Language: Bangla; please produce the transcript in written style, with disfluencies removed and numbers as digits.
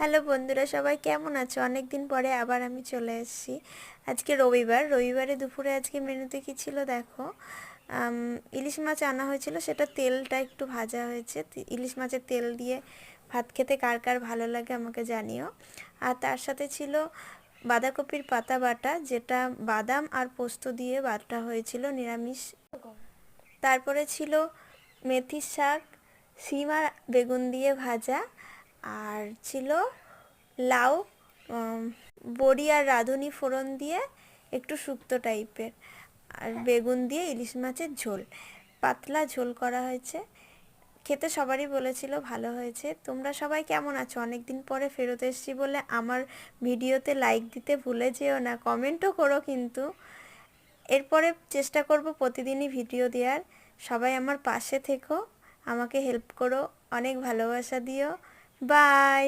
হ্যালো বন্ধুরা, সবাই কেমন আছো? অনেক দিন পরে আবার আমি চলে এসেছি। আজকে রবিবারে দুপুরে আজকে মেনুতে কি ছিল দেখো। ইলিশ মাছ আনা হয়েছিল, সেটা তেলটা একটু ভাজা হয়েছে। ইলিশ মাছের তেল দিয়ে ভাত খেতে কার কার ভালো লাগে আমাকে জানিও। আর তার সাথে ছিল বাঁধাকপির পাতা বাটা, যেটা বাদাম আর পোস্ত দিয়ে বাটা হয়েছিল, নিরামিষ। তারপরে ছিল মেথির শাক, শিম আর বেগুন দিয়ে ভাজা। আর ছিল লাউ, বড়ি আর রাঁধুনি ফোড়ন দিয়ে একটু শুক্তো টাইপের, আর বেগুন দিয়ে ইলিশ মাছের ঝোল, পাতলা ঝোল করা হয়েছে। খেতে সবারই বলেছিল ভালো হয়েছে। তোমরা সবাই কেমন আছো? অনেক দিন পরে ফেরত এসেছি বলে আমার ভিডিওতে লাইক দিতে ভুলে যেও না, কমেন্টও করো কিন্তু। এরপরে চেষ্টা করব প্রতিদিনই ভিডিও দেওয়ার। সবাই আমার পাশে থেকো, আমাকে হেল্প করো, অনেক ভালোবাসা দিও। বাই।